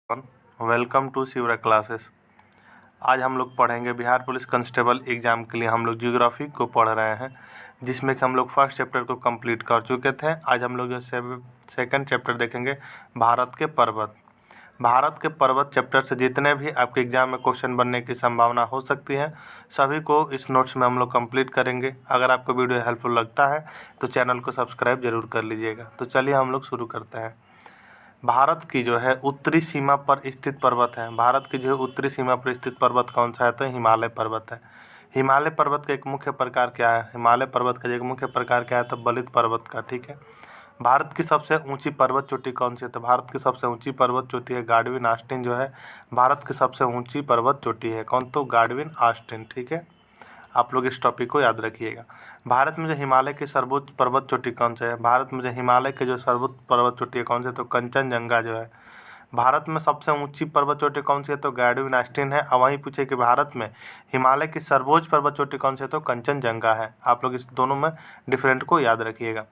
Welcome to शिवरा classes. आज हम लोग पढ़ेंगे बिहार पुलिस कांस्टेबल एग्ज़ाम के लिए हम लोग ज्योग्राफी को पढ़ रहे हैं, जिसमें कि हम लोग फर्स्ट चैप्टर को कंप्लीट कर चुके थे। आज हम लोग जो सेकंड चैप्टर देखेंगे भारत के पर्वत। भारत के पर्वत चैप्टर से जितने भी आपके एग्ज़ाम में क्वेश्चन बनने की संभावना हो सकती है, सभी को इस नोट्स में हम लोग कंप्लीट करेंगे। अगर आपको वीडियो हेल्पफुल लगता है तो चैनल को सब्सक्राइब जरूर कर लीजिएगा। तो चलिए हम लोग शुरू करते हैं। भारत की जो है उत्तरी सीमा पर स्थित पर्वत है। भारत की जो है उत्तरी सीमा पर स्थित पर्वत कौन सा है? तो हिमालय पर्वत है। हिमालय पर्वत का एक मुख्य प्रकार क्या है? हिमालय पर्वत का एक मुख्य प्रकार क्या है? तो बलित पर्वत का। ठीक है। भारत की सबसे ऊंची पर्वत चोटी कौन सी है? तो भारत की सबसे ऊंची पर्वत चोटी है गाडविन आस्टीन जो है भारत की सबसे ऊंची पर्वत चोटी है। कौन? तो गाडविन आस्टीन। ठीक है, आप लोग इस टॉपिक को याद रखिएगा। भारत में जो हिमालय की सर्वोच्च पर्वत चोटी कौन सा है? भारत में जो हिमालय के जो सर्वोच्च पर्वत चोटी है कौन सी? तो कंचनजंगा जो है। भारत में सबसे ऊंची पर्वत चोटी कौन सी है? तो गाडविन आस्टीन है। और वहीं पूछे कि भारत में हिमालय की सर्वोच्च पर्वत चोटी कौन सी है? तो कंचनजंगा है। आप लोग इस दोनों में डिफरेंट को याद रखिएगा।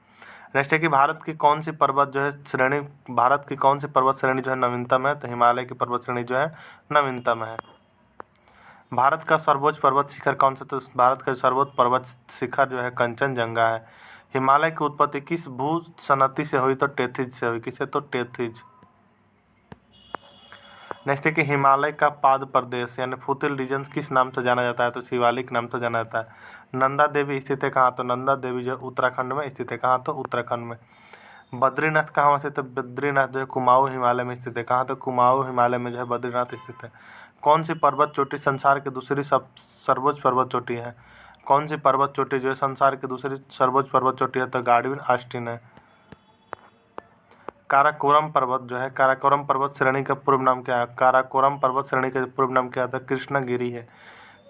नेक्स्ट है कि भारत की कौन सी पर्वत जो है श्रेणी, भारत की कौन सी पर्वत श्रेणी जो है नवीनतम है? तो हिमालय की पर्वत श्रेणी जो है नवीनतम है। भारत का सर्वोच्च पर्वत शिखर कौन सा? तो भारत का सर्वोच्च पर्वत शिखर जो है कंचनजंगा है। हिमालय की उत्पत्ति किस भू सनती से हुई? तो टेथिज से हुई। किसे? तो टेथिज। नेक्स्ट है कि हिमालय का पाद प्रदेश यानी फुटिल रीजन किस नाम से जाना जाता है? तो शिवालिक नाम से जाना जाता है। नंदा देवी स्थित है कहाँ? तो नंदा देवी जो उत्तराखंड में स्थित है। कहाँ? तो उत्तराखंड में। बद्रीनाथ कहाँ स्थित है? बद्रीनाथ जो है कुमाऊं हिमालय में स्थित है। कहाँ? तो कुमाऊं हिमालय में जो है बद्रीनाथ स्थित है। कौन सी पर्वत चोटी संसार की दूसरी सर्वोच्च पर्वत चोटी है? कौन सी पर्वत चोटी जो है संसार की दूसरी सर्वोच्च पर्वत चोटी है? तो गाडविन आस्टीन है। काराकोरम पर्वत जो है, काराकोरम पर्वत श्रेणी का पूर्व नाम क्या है? काराकोरम पर्वत श्रेणी का पूर्व नाम क्या था? कृष्णगिरी है।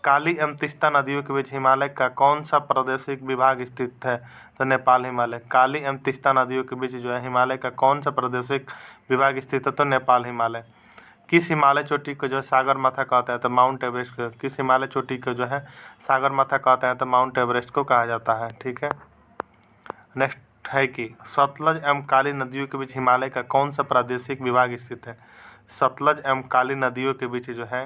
काली एवं तीस्ता नदियों के बीच हिमालय का कौन सा प्रादेशिक विभाग स्थित है? तो नेपाल हिमालय। काली एवं तीस्ता नदियों के बीच जो है हिमालय का कौन सा प्रादेशिक विभाग स्थित है? तो नेपाल हिमालय। किस हिमालय चोटी को जो है सागर माथा कहते हैं? तो माउंट एवरेस्ट को। किस हिमालय चोटी को जो है सागर माथा कहते हैं? तो माउंट एवरेस्ट को कहा जाता है। ठीक है। नेक्स्ट है कि सतलज एवं काली नदियों के बीच हिमालय का कौन सा प्रादेशिक विभाग स्थित है? सतलज एवं काली नदियों के बीच जो है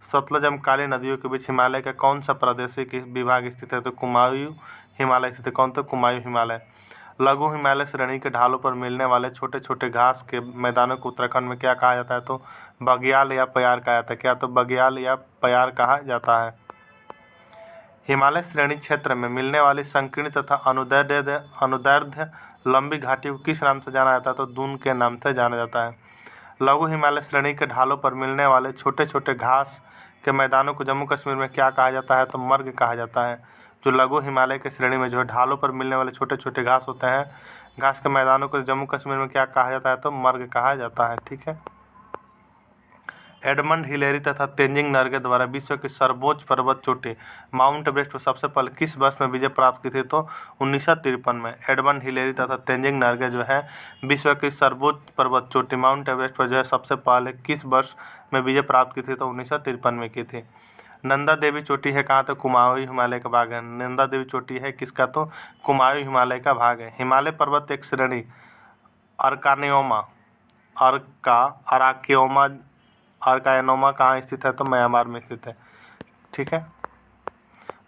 सतलज एवं काली नदियों के बीच हिमालय का कौन सा प्रादेशिक विभाग स्थित है? तो कुमायूं हिमालय स्थित है। कौन? तो कुमायूं हिमालय। लघु हिमालय श्रेणी के ढालों पर मिलने वाले छोटे छोटे घास के मैदानों को उत्तराखंड में क्या कहा जाता है? तो बग्याल या प्यार कहा जाता है। क्या? तो बग्याल या प्यार कहा जाता है। हिमालय श्रेणी क्षेत्र में मिलने वाली संकीर्ण तथा अनुदैर्ध्य लंबी घाटी को किस नाम से जाना जाता है? तो दून के नाम से जाना जाता है। लघु हिमालय श्रेणी के ढालों पर मिलने वाले छोटे छोटे घास के मैदानों को जम्मू कश्मीर में क्या कहा जाता है? तो मर्ग कहा जाता है। जो लघु हिमालय के श्रेणी में जो है ढालों पर मिलने वाले छोटे छोटे घास होते हैं, घास के मैदानों को जम्मू कश्मीर में क्या कहा जाता है? तो मर्ग कहा जाता है। ठीक है। एडमंड हिलेरी तथा तेंजिंग नर्गे द्वारा विश्व की सर्वोच्च पर्वत चोटी माउंट एवरेस्ट पर सबसे पहले किस वर्ष में विजय प्राप्त की थी? तो 1953 में। एडमंड हिलेरी तथा तेंजिंग नर्गे जो है विश्व की सर्वोच्च पर्वत चोटी माउंट एवरेस्ट पर जो है सबसे पहले किस वर्ष में विजय प्राप्त की थी? तो 1953 में की थी। नंदा देवी चोटी है कहाँ? तो कुमाऊं हिमालय का भाग है। नंदा देवी चोटी है किसका? तो कुमाऊं हिमालय का भाग है। हिमालय पर्वत एक श्रेणी अर्कानियोमा अराकियोमा अर्कायनोमा कहाँ स्थित है? तो म्यांमार में स्थित है। ठीक है।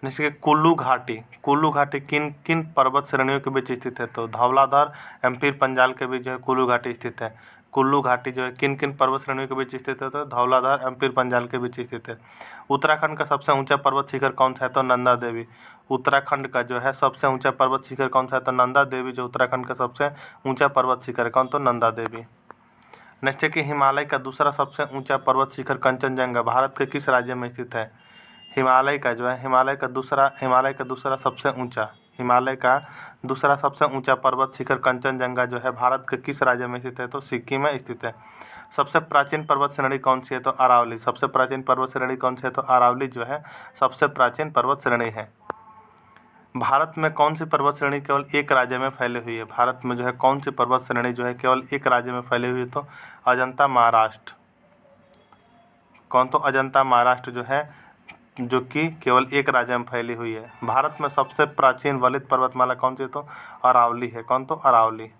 जैसे कि कुल्लू घाटी किन किन पर्वत श्रेणियों के बीच स्थित है? तो धौलाधार एवं पीर पंजाल के बीच जो है कुल्लू घाटी स्थित है। कुल्लू घाटी जो है किन किन पर्वत श्रेणियों के बीच स्थित है? तो धौलाधार एवं पीर पंजाल के बीच स्थित है। उत्तराखंड का सबसे ऊंचा पर्वत शिखर कौन सा है? तो नंदा देवी। उत्तराखंड का जो है सबसे ऊंचा पर्वत शिखर कौन सा है? तो नंदा देवी जो उत्तराखंड का सबसे ऊंचा पर्वत शिखर है। कौन? तो नंदा देवी। नेक्स्ट है कि हिमालय का दूसरा सबसे ऊंचा पर्वत शिखर कंचनजंगा भारत के किस राज्य में स्थित है? हिमालय का जो है हिमालय का दूसरा सबसे ऊंचा पर्वत शिखर कंचनजंगा जो है भारत के किस राज्य में स्थित है? तो सिक्किम में स्थित है। सबसे प्राचीन पर्वत श्रेणी कौन सी है? तो अरावली। सबसे प्राचीन पर्वत श्रेणी कौन सी है? तो अरावली जो है सबसे प्राचीन पर्वत श्रेणी है। भारत में कौन सी पर्वत श्रेणी केवल एक राज्य में फैली हुई है? भारत में जो है कौन सी पर्वत श्रेणी जो है केवल एक राज्य में फैली हुई है? तो अजंता महाराष्ट्र। कौन? तो अजंता महाराष्ट्र जो है जो कि केवल एक राज्य में फैली हुई है। भारत में सबसे प्राचीन वलित पर्वतमाला कौन सी है? तो अरावली है। कौन? तो अरावली।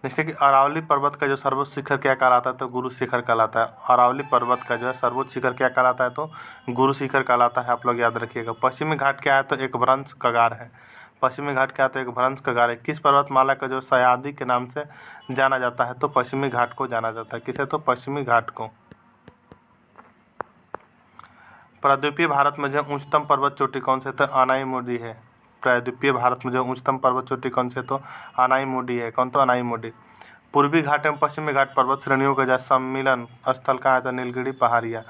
जैसे कि अरावली पर्वत का जो सर्वोच्च शिखर क्या कहलाता है, तो गुरु शिखर कहलाता है। अरावली पर्वत का जो है सर्वोच्च शिखर क्या कहलाता है, तो गुरु शिखर कहलाता है। आप लोग याद रखिएगा। पश्चिमी घाट क्या है, तो एक भ्रंश कगार है। पश्चिमी घाट क्या है, तो एक भ्रंश कगार है। किस पर्वतमाला का जो सह्याद्री के नाम से जाना जाता है, तो पश्चिमी घाट को जाना जाता है। किसे, तो पश्चिमी घाट को। प्रायद्वीपीय भारत में जो उच्चतम पर्वत चोटी कौन से, तो अनाई है। प्रायद्वीपीय भारत में जो उच्चतम पर्वत चोटी कौन से, तो अनाई है। कौन, तो अनाई। पूर्वी घाट एवं पश्चिमी घाट पर्वत श्रेणियों का जो सम्मिलन स्थल कहाँ है, तो नीलगिरी पहाड़िया।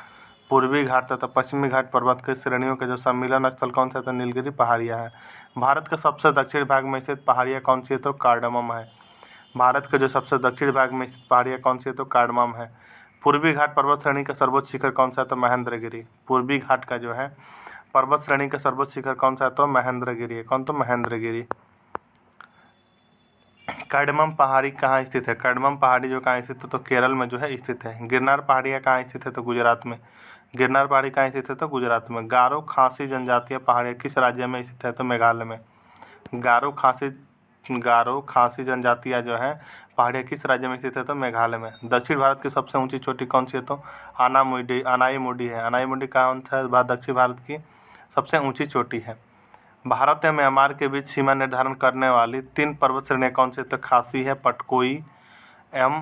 पूर्वी घाट तथा पश्चिमी घाट पर्वत के श्रेणियों के जो सम्मिलन स्थल कौन सा है, तो नीलगिरी पहाड़िया है। भारत के सबसे दक्षिण भाग में स्थित पहाड़िया कौन सी है, तो कार्डमम है। भारत के जो सबसे दक्षिण भाग में स्थित पहाड़िया कौन सी है, तो कार्डमम है। पूर्वी घाट पर्वत श्रेणी का सर्वोच्च शिखर कौन सा है, तो महेंद्रगिरी। पूर्वी घाट का जो है पर्वत श्रेणी का सर्वोच्च शिखर कौन सा है, तो महेंद्रगिरी है। कौन, तो महेंद्रगिरी। कार्डमम पहाड़ी कहाँ स्थित है? कार्डमम पहाड़ी जो कहाँ स्थित है, तो केरल में जो है स्थित है। गिरनार पहाड़ियाँ कहाँ स्थित है, तो गुजरात में। गिरनार पहाड़ी कहाँ स्थित है, तो गुजरात में। गारो खासी जनजातीय पहाड़ियाँ किस राज्य में स्थित है, तो मेघालय में। गारो खासी जनजातियाँ जो है पहाड़ियाँ किस राज्य में स्थित है, तो मेघालय में। दक्षिण भारत की सबसे ऊंची चोटी कौन सी है, तो अनाई है। अनाई कौन सा है, दक्षिण भारत की सबसे ऊंची चोटी है। भारत एवं म्यांमार के बीच सीमा निर्धारण करने वाली 3 पर्वत श्रेणियाँ कौन सी, तो खासी है, पटकोई एवं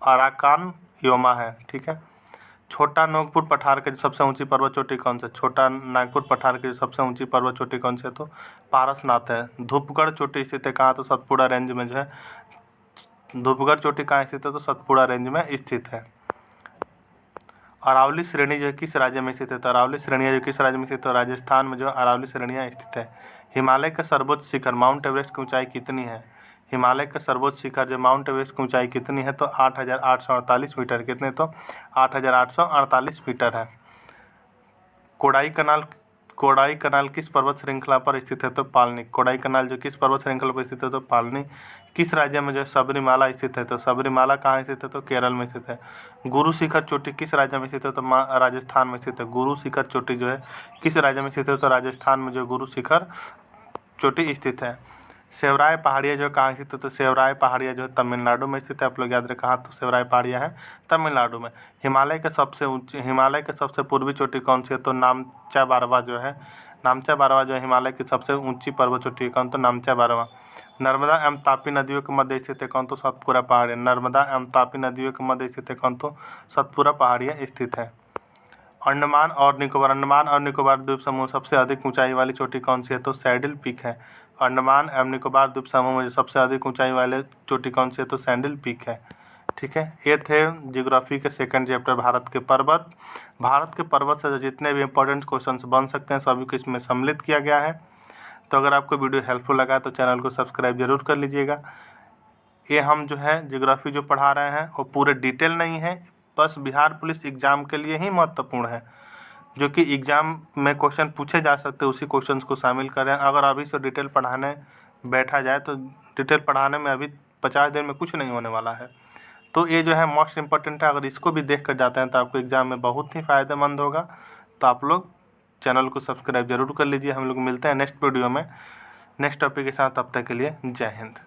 अराकान योमा है। ठीक है। छोटा नागपुर पठार की सबसे ऊंची पर्वत चोटी कौन सी? छोटा नागपुर पठार की सबसे ऊंची पर्वत चोटी कौन सी है, तो पारसनाथ है। धूपगढ़ चोटी स्थित है कहाँ, तो सतपुड़ा रेंज में जो है। धूपगढ़ चोटी कहाँ स्थित है, तो सतपुड़ा रेंज में स्थित है। अरावली श्रेणी जो किस राज्य में स्थित है, तो अरावली श्रेणियाँ जो किस राज्य में स्थित है, तो राजस्थान में जो अरावली श्रेणियाँ स्थित है। हिमालय का सर्वोच्च शिखर माउंट एवरेस्ट की ऊंचाई कितनी है? हिमालय का सर्वोच्च शिखर जो माउंट एवरेस्ट की ऊंचाई कितनी है, तो 8,848 मीटर। कितने, तो 8,848 मीटर है। कोडाई कनाल किस पर्वत श्रृंखला पर स्थित है, तो पालनी। कोडाई कनाल जो किस पर्वत श्रृंखला पर स्थित है, तो पालनी। किस राज्य में जो सबरीमाला स्थित है, तो सबरीमाला कहाँ स्थित है, तो केरल में स्थित है। गुरु शिखर चोटी किस राज्य में स्थित है, तो राजस्थान में स्थित है। गुरु शिखर चोटी जो है किस राज्य में स्थित है, तो राजस्थान में जो गुरु शिखर चोटी स्थित है। सेवराय पहाड़ियाँ जो कहाँ स्थित है, तो सेवराय पहाड़ियाँ जो है तमिलनाडु में स्थित है। आप लोग याद रखें, कहाँ, तो सेवराय पहाड़ियाँ है तमिलनाडु में। हिमालय के सबसे पूर्वी चोटी कौन सी है, तो नामचा बारवा जो है। नामचा बारवा जो है हिमालय की सबसे ऊंची पर्वत चोटी है। कौन, तो नामचा बारवा। नर्मदा एवं तापी नदियों के मध्य स्थित है कौन, तो सतपुरा पहाड़ियाँ। नर्मदा एवं तापी नदियों के मध्य स्थित है कौन, तो सतपुरा पहाड़ियाँ स्थित है। अंडमान और निकोबार द्वीप समूह सबसे अधिक ऊंचाई वाली चोटी कौन सी है, तो सैडल पीक है। अंडमान एवं निकोबार द्वीप समूह में सबसे अधिक ऊंचाई वाले चोटी कौन सी है, तो सैडल पीक है। ठीक है। ये थे ज्योग्राफी के सेकंड चैप्टर भारत के पर्वत से जितने भी इंपॉर्टेंट क्वेश्चंस बन सकते हैं सभी को इसमें सम्मिलित किया गया है। तो अगर आपको वीडियो हेल्पफुल लगा तो चैनल को सब्सक्राइब जरूर कर लीजिएगा। ये हम जो है ज्योग्राफी जो पढ़ा रहे हैं वो पूरे डिटेल नहीं है, बस बिहार पुलिस एग्ज़ाम के लिए ही महत्वपूर्ण है। जो कि एग्ज़ाम में क्वेश्चन पूछे जा सकते हैं उसी क्वेश्चंस को शामिल करें। अगर अभी से डिटेल पढ़ाने बैठा जाए तो डिटेल पढ़ाने में अभी 50 दिन में कुछ नहीं होने वाला है। तो ये जो है मोस्ट इम्पॉर्टेंट है। अगर इसको भी देख कर जाते हैं तो आपको एग्ज़ाम में बहुत ही फ़ायदेमंद होगा। तो आप लोग चैनल को सब्सक्राइब जरूर कर लीजिए। हम लोग मिलते हैं नेक्स्ट वीडियो में नेक्स्ट टॉपिक के साथ। तब तक के लिए जय हिंद।